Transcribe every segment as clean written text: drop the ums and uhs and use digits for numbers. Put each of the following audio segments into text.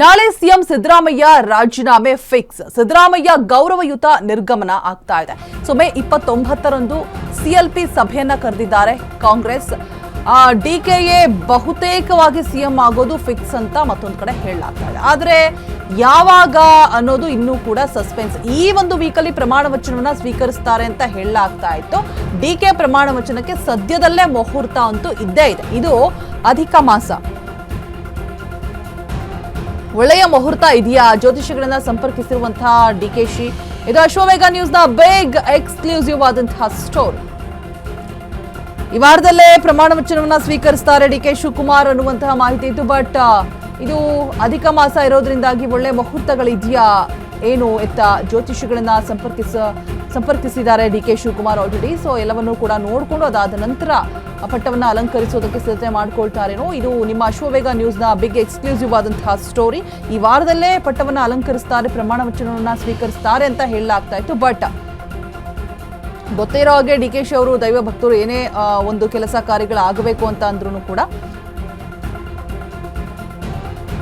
ನಾಳೆ ಸಿಎಂ ಸಿದ್ದರಾಮಯ್ಯ ರಾಜೀನಾಮೆ ಫಿಕ್ಸ್. ಸಿದ್ದರಾಮಯ್ಯ ಗೌರವಯುತ ನಿರ್ಗಮನ ಆಗ್ತಾ ಇದೆ. ಮೇ 29ರಂದು ಸಿಎಲ್ಪಿ ಸಭೆಯನ್ನ ಕರೆದಿದ್ದಾರೆ ಕಾಂಗ್ರೆಸ್. ಡಿಕೆಎ ಬಹುತೇಕವಾಗಿ ಸಿಎಂ ಆಗೋದು ಫಿಕ್ಸ್ ಅಂತ ಮತ್ತೊಂದು ಕಡೆ ಹೇಳಲಾಗ್ತಾ ಇದೆ. ಆದ್ರೆ ಯಾವಾಗ ಅನ್ನೋದು ಇನ್ನೂ ಕೂಡ ಸಸ್ಪೆನ್ಸ್. ಈ ಒಂದು ವೀಕಲ್ಲಿ ಪ್ರಮಾಣ ವಚನವನ್ನ ಸ್ವೀಕರಿಸ್ತಾರೆ ಅಂತ ಹೇಳಲಾಗ್ತಾ ಇತ್ತು. ಡಿಕೆ ಪ್ರಮಾಣ ವಚನಕ್ಕೆ ಸದ್ಯದಲ್ಲೇ ಮುಹೂರ್ತ ಅಂತೂ ಇದ್ದೇ ಇದೆ. ಇದು ಅಧಿಕ ಮಾಸ, ಒಳ್ಳೆಯ ಮುಹೂರ್ತ ಇದೆಯಾ? ಜ್ಯೋತಿಷಿಗಳನ್ನ ಸಂಪರ್ಕಿಸಿರುವಂತಹ ಡಿಕೆಶಿ. ಇದು ಅಶ್ವವೇಗ ನ್ಯೂಸ್ನ ಬಿಗ್ ಎಕ್ಸ್ಕ್ಲೂಸಿವ್ ಆದಂತಹ ಸ್ಟೋರಿ. ಈ ವಾರದಲ್ಲೇ ಪ್ರಮಾಣ ವಚನವನ್ನ ಸ್ವೀಕರಿಸ್ತಾರೆ ಡಿಕೆ ಶಿವಕುಮಾರ್ ಅನ್ನುವಂತಹ ಮಾಹಿತಿ ಇತ್ತು. ಬಟ್ ಇದು ಅಧಿಕ ಮಾಸ ಇರೋದ್ರಿಂದಾಗಿ ಒಳ್ಳೆ ಮುಹೂರ್ತಗಳಿದೆಯಾ ಏನು ಎತ್ತ ಜ್ಯೋತಿಷಿಗಳನ್ನ ಸಂಪರ್ಕಿಸಿದ್ದಾರೆ ಡಿಕೆ ಶಿವಕುಮಾರ್ ಆಲ್ರೆಡಿ. ಎಲ್ಲವನ್ನೂ ಕೂಡ ನೋಡಿಕೊಂಡು ಅದಾದ ನಂತರ ಪಟ್ಟವನ್ನ ಅಲಂಕರಿಸೋದಕ್ಕೆ ಸಿದ್ಧತೆ ಮಾಡ್ಕೊಳ್ತಾರೇನೋ. ಇದು ನಿಮ್ಮ ಅಶ್ವವೇಗ ನ್ಯೂಸ್ನ ಬಿಗ್ ಎಕ್ಸ್ಕ್ಲೂಸಿವ್ ಆದಂತಹ ಸ್ಟೋರಿ. ಈ ವಾರದಲ್ಲೇ ಪಟ್ಟವನ್ನ ಅಲಂಕರಿಸ್ತಾರೆ, ಪ್ರಮಾಣ ವಚನವನ್ನ ಸ್ವೀಕರಿಸ್ತಾರೆ ಅಂತ ಹೇಳಲಾಗ್ತಾ ಇತ್ತು. ಬಟ್ ಗೊತ್ತಿರೋ ಹಾಗೆ ಡಿಕೆಶಿ ಅವರು ದೈವ ಭಕ್ತರು, ಏನೇ ಒಂದು ಕೆಲಸ ಕಾರ್ಯಗಳಾಗಬೇಕು ಅಂತ ಅಂದ್ರೂ ಕೂಡ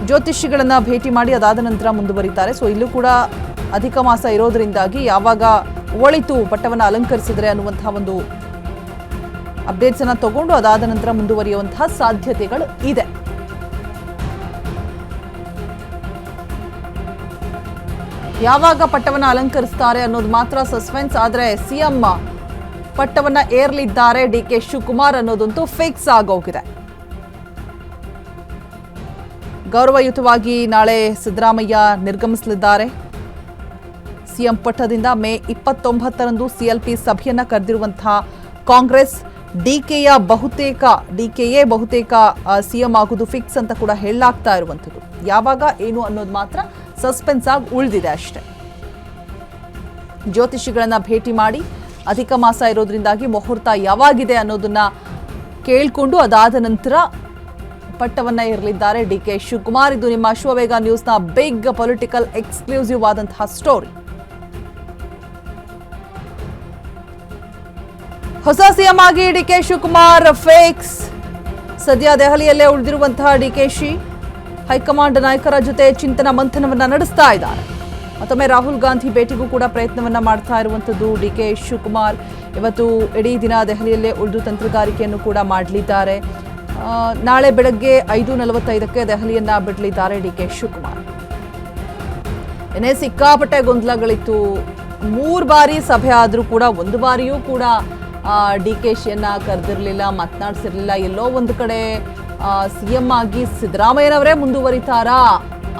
ಜ್ಯೋತಿಷಿಗಳನ್ನ ಭೇಟಿ ಮಾಡಿ ಅದಾದ ನಂತರ ಮುಂದುವರಿತಾರೆ. ಇಲ್ಲೂ ಕೂಡ ಅಧಿಕ ಮಾಸ ಇರೋದ್ರಿಂದಾಗಿ ಯಾವಾಗ ಒಳಿತು ಪಟ್ಟವನ್ನ ಅಲಂಕರಿಸಿದ್ರೆ ಅನ್ನುವಂತಹ ಒಂದು ಅಪ್ಡೇಟ್ಸ್ ಅನ್ನ ತಗೊಂಡು ಅದಾದ ನಂತರ ಮುಂದುವರಿಯುವಂತಹ ಸಾಧ್ಯತೆಗಳು ಇದೆ. ಯಾವಾಗ ಪಟ್ಟವನ್ನ ಅಲಂಕರಿಸ್ತಾರೆ ಅನ್ನೋದು ಮಾತ್ರ ಸಸ್ಪೆನ್ಸ್. ಆದ್ರೆ ಸಿಎಂ ಪಟ್ಟವನ್ನ ಏರ್ಲಿದ್ದಾರೆ ಡಿಕೆ ಶಿವಕುಮಾರ್ ಅನ್ನೋದಂತೂ ಫಿಕ್ಸ್ ಆಗೋಗಿದೆ. ಗೌರವಯುತವಾಗಿ ನಾಳೆ ಸಿದ್ದರಾಮಯ್ಯ ನಿರ್ಗಮಿಸಲಿದ್ದಾರೆ. ಸಿಎಂ ಪಟ್ಟದಿಂದ ಮೇ 29ರಂದು ಸಿಎಲ್ಪಿ ಸಭೆಯನ್ನ ಕರೆದಿರುವಂತಹ ಕಾಂಗ್ರೆಸ್. ಡಿಕೆಎ ಬಹುತೇಕ ಸಿಎಂ ಆಗುವುದು ಫಿಕ್ಸ್ ಅಂತ ಕೂಡ ಹೇಳಲಾಗ್ತಾ ಇರುವಂಥದ್ದು. ಯಾವಾಗ ಏನು ಅನ್ನೋದು ಮಾತ್ರ ಸಸ್ಪೆನ್ಸ್ ಆಗಿ ಉಳಿದಿದೆ ಅಷ್ಟೇ. ಜ್ಯೋತಿಷಿಗಳನ್ನ ಭೇಟಿ ಮಾಡಿ ಅಧಿಕ ಮಾಸ ಇರೋದ್ರಿಂದಾಗಿ ಮುಹೂರ್ತ ಯಾವಾಗಿದೆ ಅನ್ನೋದನ್ನ ಕೇಳಿಕೊಂಡು ಅದಾದ ನಂತರ ಪಟ್ಟವನ್ನ ಇರಲಿದ್ದಾರೆ ಡಿಕೆ ಶಿವಕುಮಾರ್. ಇದು ನಿಮ್ಮ ಅಶ್ವವೇಗ ನ್ಯೂಸ್ನ ಬಿಗ್ ಪೊಲಿಟಿಕಲ್ ಎಕ್ಸ್ಕ್ಲೂಸಿವ್ ಆದಂತಹ ಸ್ಟೋರಿ. ಹೊಸ ಸಿಎಂ ಆಗಿ ಡಿಕೆ ಶಿವಕುಮಾರ್ ಫಿಕ್ಸ್. ಸದ್ಯ ದೆಹಲಿಯಲ್ಲೇ ಉಳಿದಿರುವಂತಹ ಡಿಕೆಶಿ ಹೈಕಮಾಂಡ್ ನಾಯಕರ ಜೊತೆ ಚಿಂತನ ಮಂಥನವನ್ನ ನಡೆಸ್ತಾ ಇದ್ದಾರೆ. ಮತ್ತೊಮ್ಮೆ ರಾಹುಲ್ ಗಾಂಧಿ ಭೇಟಿಗೂ ಕೂಡ ಪ್ರಯತ್ನವನ್ನ ಮಾಡ್ತಾ ಇರುವಂತದ್ದು ಡಿಕೆ ಶಿವಕುಮಾರ್. ಇವತ್ತು ಇಡೀ ದಿನ ದೆಹಲಿಯಲ್ಲೇ ಉಳಿದು ತಂತ್ರಗಾರಿಕೆಯನ್ನು ಕೂಡ ಮಾಡಲಿದ್ದಾರೆ. ನಾಳೆ ಬೆಳಗ್ಗೆ 5:45ಕ್ಕೆ ದೆಹಲಿಯನ್ನ ಬಿಡಲಿದ್ದಾರೆ ಡಿಕೆ ಶಿವಕುಮಾರ್. ಏನೇ ಸಿಕ್ಕಾಪಟ್ಟೆ ಗೊಂದಲಗಳಿತ್ತು. 3 ಬಾರಿ ಸಭೆ ಆದ್ರೂ ಕೂಡ ಒಂದು ಬಾರಿಯೂ ಕೂಡ ಡಿಕೆಶಿಯನ್ನ ಕರೆದಿರಲಿಲ್ಲ, ಮಾತನಾಡಿಸಿರ್ಲಿಲ್ಲ. ಎಲ್ಲೋ ಒಂದು ಕಡೆ ಸಿಎಂ ಆಗಿ ಸಿದ್ದರಾಮಯ್ಯನವರೇ ಮುಂದುವರಿತಾರಾ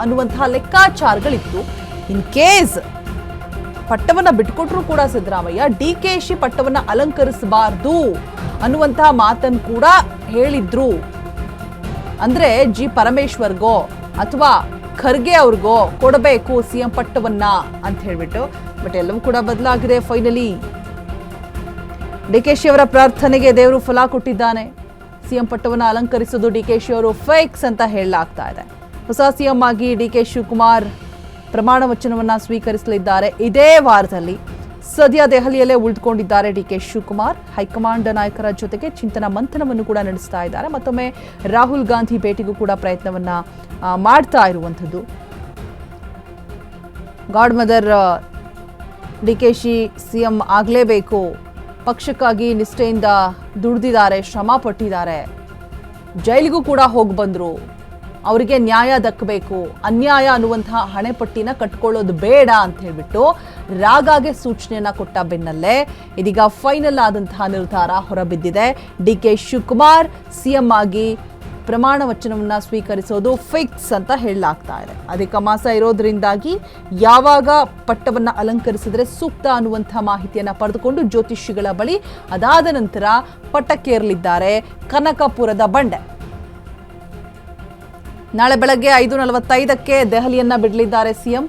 ಅನ್ನುವಂತಹ ಲೆಕ್ಕಾಚಾರಗಳಿತ್ತು. ಇನ್ ಕೇಸ್ ಪಟ್ಟವನ್ನ ಬಿಟ್ಕೊಟ್ರು ಕೂಡ ಸಿದ್ದರಾಮಯ್ಯ ಡಿಕೆಶಿ ಪಟ್ಟವನ್ನ ಅಲಂಕರಿಸಬಾರ್ದು ಅನ್ನುವಂತಹ ಮಾತನ್ನು ಕೂಡ ಹೇಳಿದ್ರು. ಅಂದ್ರೆ ಜಿ ಪರಮೇಶ್ವರ್ಗೋ ಅಥವಾ ಖರ್ಗೆ ಅವ್ರಿಗೋ ಕೊಡಬೇಕು ಸಿಎಂ ಪಟ್ಟವನ್ನ ಅಂತ ಹೇಳ್ಬಿಟ್ಟು. ಬಟ್ ಎಲ್ಲವೂ ಕೂಡ ಬದಲಾಗಿದೆ. ಫೈನಲಿ ಡಿಕೆಶಿ ಅವರ ಪ್ರಾರ್ಥನೆಗೆ ದೇವರು ಫಲ ಕೊಟ್ಟಿದ್ದಾನೆ. ಸಿಎಂ ಪಟ್ಟವನ್ನ ಅಲಂಕರಿಸೋದು ಡಿಕೆಶಿ ಅವರು ಫಿಕ್ಸ್ ಅಂತ ಹೇಳಲಾಗ್ತಾ ಇದೆ. ಹೊಸ ಸಿಎಂ ಆಗಿ ಡಿಕೆ ಶಿವಕುಮಾರ್ ಪ್ರಮಾಣ ವಚನವನ್ನ ಸ್ವೀಕರಿಸಲಿದ್ದಾರೆ ಇದೇ ವಾರದಲ್ಲಿ. ಸದ್ಯ ದೆಹಲಿಯಲ್ಲೇ ಉಳಿದುಕೊಂಡಿದ್ದಾರೆ ಡಿಕೆ ಶಿವಕುಮಾರ್. ಹೈಕಮಾಂಡ್ ನಾಯಕರ ಜೊತೆಗೆ ಚಿಂತನ ಮಂಥನವನ್ನು ಕೂಡ ನಡೆಸ್ತಾ ಇದ್ದಾರೆ. ಮತ್ತೊಮ್ಮೆ ರಾಹುಲ್ ಗಾಂಧಿ ಭೇಟಿಗೂ ಕೂಡ ಪ್ರಯತ್ನವನ್ನ ಮಾಡ್ತಾ ಇರುವಂಥದ್ದು. ಗಾಡ್ ಮದರ್ ಡಿಕೆಶಿ ಸಿಎಂ ಆಗಲೇಬೇಕು, ಪಕ್ಷಕ್ಕಾಗಿ ನಿಷ್ಠೆಯಿಂದ ದುಡಿದಿದ್ದಾರೆ, ಶ್ರಮ ಪಟ್ಟಿದ್ದಾರೆ, ಜೈಲಿಗೂ ಕೂಡ ಹೋಗಿ ಬಂದ್ರು, ಅವರಿಗೆ ನ್ಯಾಯ ದಕ್ಕಬೇಕು, ಅನ್ಯಾಯ ಅನ್ನುವಂತಹ ಹಣೆಪಟ್ಟಿನ ಕಟ್ಕೊಳ್ಳೋದು ಬೇಡ ಅಂತ ಹೇಳ್ಬಿಟ್ಟು ರಾಗಾಗೆ ಸೂಚನೆಯನ್ನ ಕೊಟ್ಟ ಬೆನ್ನಲ್ಲೇ ಇದೀಗ ಫೈನಲ್ ಆದಂತಹ ನಿರ್ಧಾರ ಹೊರಬಿದ್ದಿದೆ. ಡಿಕೆ ಶಿವಕುಮಾರ್ ಸಿಎಂ ಆಗಿ ಪ್ರಮಾಣ ವಚನವನ್ನ ಸ್ವೀಕರಿಸೋದು ಫಿಕ್ಸ್ ಅಂತ ಹೇಳಲಾಗ್ತಾ ಇದೆ. ಅಧಿಕ ಮಾಸ ಇರೋದ್ರಿಂದಾಗಿ ಯಾವಾಗ ಪಟ್ಟವನ್ನ ಅಲಂಕರಿಸಿದ್ರೆ ಸೂಕ್ತ ಅನ್ನುವಂತಹ ಮಾಹಿತಿಯನ್ನ ಪಡೆದುಕೊಂಡು ಜ್ಯೋತಿಷಿಗಳ ಬಳಿ ಅದಾದ ನಂತರ ಪಟ್ಟಕ್ಕೇರಲಿದ್ದಾರೆ ಕನಕಪುರದ ಬಂಡೆ. ನಾಳೆ ಬೆಳಗ್ಗೆ 5:45ಕ್ಕೆ ದೆಹಲಿಯನ್ನ ಬಿಡಲಿದ್ದಾರೆ ಸಿಎಂ.